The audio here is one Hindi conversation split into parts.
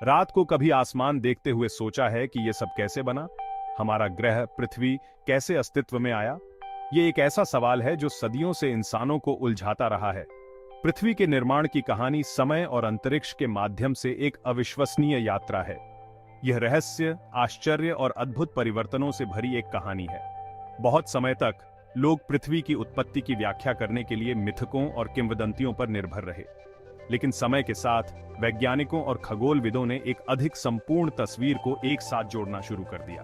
रात को कभी आसमान देखते हुए सोचा है कि यह सब कैसे बना? हमारा ग्रह पृथ्वी कैसे अस्तित्व में आया? ये एक ऐसा सवाल है जो सदियों से इंसानों को उलझाता रहा है। पृथ्वी के निर्माण की कहानी समय और अंतरिक्ष के माध्यम से एक अविश्वसनीय यात्रा है। यह रहस्य, आश्चर्य और अद्भुत परिवर्तनों से भरी एक कहानी है। बहुत समय तक लोग पृथ्वी की उत्पत्ति की व्याख्या करने के लिए मिथकों और किंवदंतियों पर निर्भर रहे, लेकिन समय के साथ वैज्ञानिकों और खगोलविदों ने एक अधिक संपूर्ण तस्वीर को एक साथ जोड़ना शुरू कर दिया।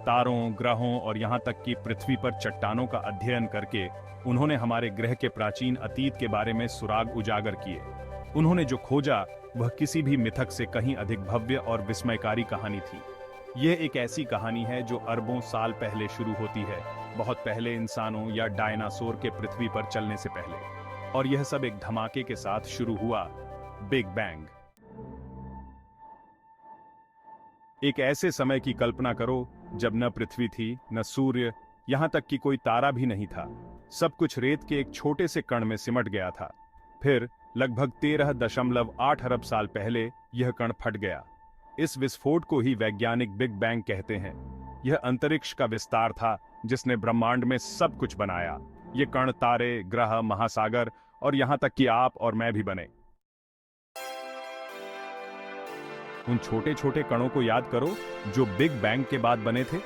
तारों, ग्रहों और यहां तक कि पृथ्वी पर चट्टानों का अध्ययन करके उन्होंने हमारे ग्रह के प्राचीन अतीत के बारे में सुराग उजागर किए। उन्होंने जो खोजा वह किसी भी मिथक से कहीं अधिक भव्य और विस्मयकारी कहानी थी। यह एक ऐसी कहानी है जो अरबों साल पहले शुरू होती है, बहुत पहले इंसानों या डायनासोर के पृथ्वी पर चलने से पहले। और यह सब एक धमाके के साथ शुरू हुआ, बिग बैंग। एक ऐसे समय की कल्पना करो जब न पृथ्वी थी, न सूर्य, यहां तक कि कोई तारा भी नहीं था। सब कुछ रेत के एक छोटे से कण में सिमट गया था। फिर लगभग 13.8 अरब साल पहले यह कण फट गया। इस विस्फोट को ही वैज्ञानिक बिग बैंग कहते हैं। यह अंतरिक्ष का विस्तार था जिसने ब्रह्मांड में सब कुछ बनाया। ये कण तारे, ग्रह, महासागर और यहां तक कि आप और मैं भी बने। उन छोटे छोटे कणों को याद करो जो बिग बैंग के बाद बने थे।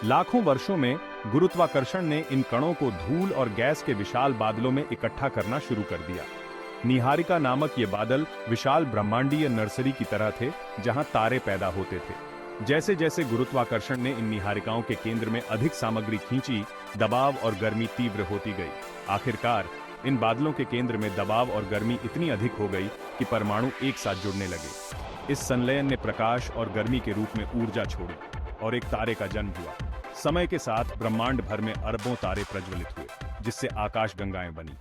लाखों वर्षों में गुरुत्वाकर्षण ने इन कणों को धूल और गैस के विशाल बादलों में इकट्ठा करना शुरू कर दिया। निहारिका नामक ये बादल विशाल ब्रह्मांडीय नर्सरी की तरह थे जहां तारे पैदा होते थे। जैसे जैसे गुरुत्वाकर्षण ने इन निहारिकाओं के केंद्र में अधिक सामग्री खींची, दबाव और गर्मी तीव्र होती गई। आखिरकार इन बादलों के केंद्र में दबाव और गर्मी इतनी अधिक हो गई कि परमाणु एक साथ जुड़ने लगे। इस संलयन ने प्रकाश और गर्मी के रूप में ऊर्जा छोड़ी और एक तारे का जन्म हुआ। समय के साथ ब्रह्मांड भर में अरबों तारे प्रज्वलित हुए, जिससे आकाशगंगाएं बनी।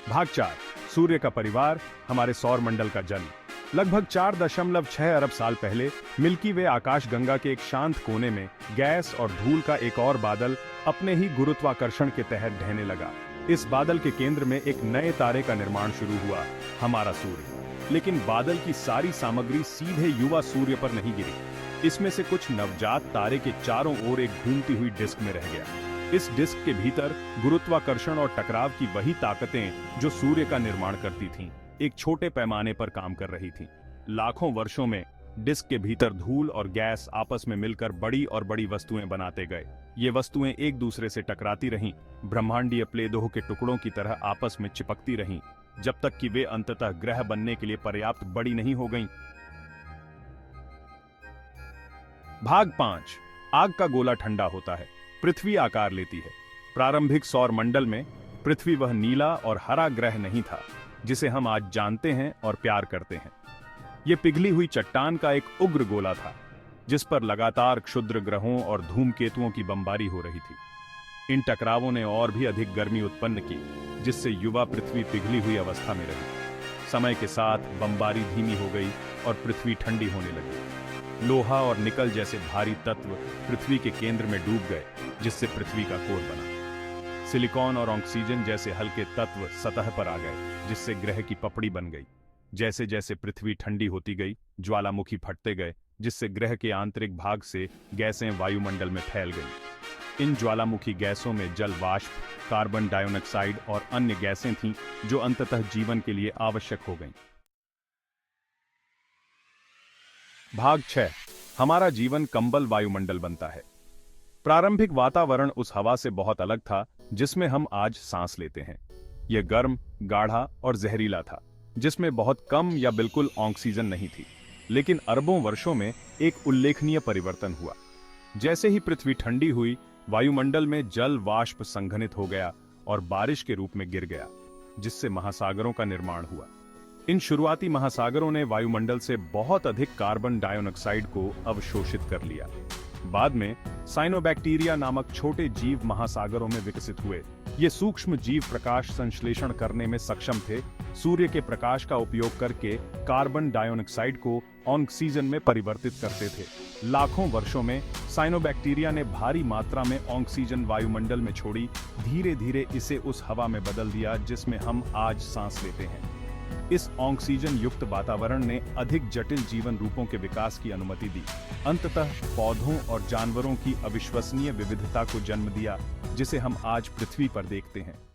भाग 4, सूर्य का परिवार, हमारे सौर मंडल का जन्म। लगभग 4.6 अरब साल पहले मिल्की वे आकाशगंगा के एक शांत कोने में गैस और धूल का एक और बादल अपने ही गुरुत्वाकर्षण के तहत ढहने लगा। इस बादल के केंद्र में एक नए तारे का निर्माण शुरू हुआ, हमारा सूर्य। लेकिन बादल की सारी सामग्री सीधे युवा सूर्य पर नहीं गिरी। इसमें से कुछ नवजात तारे के चारों ओर एक घूमती हुई डिस्क में रह गया। इस डिस्क के भीतर गुरुत्वाकर्षण और टकराव की वही ताकतें जो सूर्य का निर्माण करती थीं, एक छोटे पैमाने पर काम कर रही थीं। लाखों वर्षों में डिस्क के भीतर धूल और गैस आपस में मिलकर बड़ी और बड़ी वस्तुएं बनाते गए। ये वस्तुएं एक दूसरे से टकराती रहीं, ब्रह्मांडीय प्लेदोह के टुकड़ों की तरह आपस में चिपकती रहीं, जब तक कि वे अंततः ग्रह बनने के लिए पर्याप्त बड़ी नहीं हो गईं। भाग 5, आग का गोला ठंडा होता है, पृथ्वी आकार लेती है। प्रारंभिक सौर मंडल में पृथ्वी वह नीला और हरा ग्रह नहीं था जिसे हम आज जानते हैं और प्यार करते हैं। यह पिघली हुई चट्टान का एक उग्र गोला था जिस पर लगातार क्षुद्र ग्रहों और धूमकेतुओं की बमबारी हो रही थी। इन टकरावों ने और भी अधिक गर्मी उत्पन्न की, जिससे युवा पृथ्वी पिघली हुई अवस्था में रही। समय के साथ बमबारी धीमी हो गई और पृथ्वी ठंडी होने लगी। लोहा और निकल जैसे भारी तत्व पृथ्वी के केंद्र में डूब गए, जिससे पृथ्वी का कोर बना। सिलिकॉन और ऑक्सीजन जैसे हल्के तत्व सतह पर आ गए, जिससे ग्रह की पपड़ी बन गई। जैसे जैसे पृथ्वी ठंडी होती गई, ज्वालामुखी फटते गए, जिससे ग्रह के आंतरिक भाग से गैसें वायुमंडल में फैल गईं। इन ज्वालामुखी गैसों में जल वाष्प, कार्बन डाइऑक्साइड और अन्य गैसें थीं जो अंततः जीवन के लिए आवश्यक हो गईं। भाग 6, हमारा जीवन कंबल वायुमंडल बनता है। प्रारंभिक वातावरण उस हवा से बहुत अलग था जिसमें हम आज सांस लेते हैं। यह गर्म, गाढ़ा और जहरीला था, जिसमें बहुत कम या बिल्कुल ऑक्सीजन नहीं थी। लेकिन अरबों वर्षों में एक उल्लेखनीय परिवर्तन हुआ। जैसे ही पृथ्वी ठंडी हुई, वायुमंडल में जल वाष्प संघनित हो गया और बारिश के रूप में गिर गया, जिससे महासागरों का निर्माण हुआ। इन शुरुआती महासागरों ने वायुमंडल से बहुत अधिक कार्बन डाइऑक्साइड को अवशोषित कर लिया। बाद में साइनोबैक्टीरिया नामक छोटे जीव महासागरों में विकसित हुए। ये सूक्ष्म जीव प्रकाश संश्लेषण करने में सक्षम थे। सूर्य के प्रकाश का उपयोग करके कार्बन डाइऑक्साइड को ऑक्सीजन में परिवर्तित करते थे। लाखों वर्षों में साइनोबैक्टीरिया ने भारी मात्रा में ऑक्सीजन वायुमंडल में छोड़ी, धीरे धीरे इसे उस हवा में बदल दिया जिसमें हम आज सांस लेते हैं। इस ऑक्सीजन युक्त वातावरण ने अधिक जटिल जीवन रूपों के विकास की अनुमति दी। अंततः पौधों और जानवरों की अविश्वसनीय विविधता को जन्म दिया, जिसे हम आज पृथ्वी पर देखते हैं।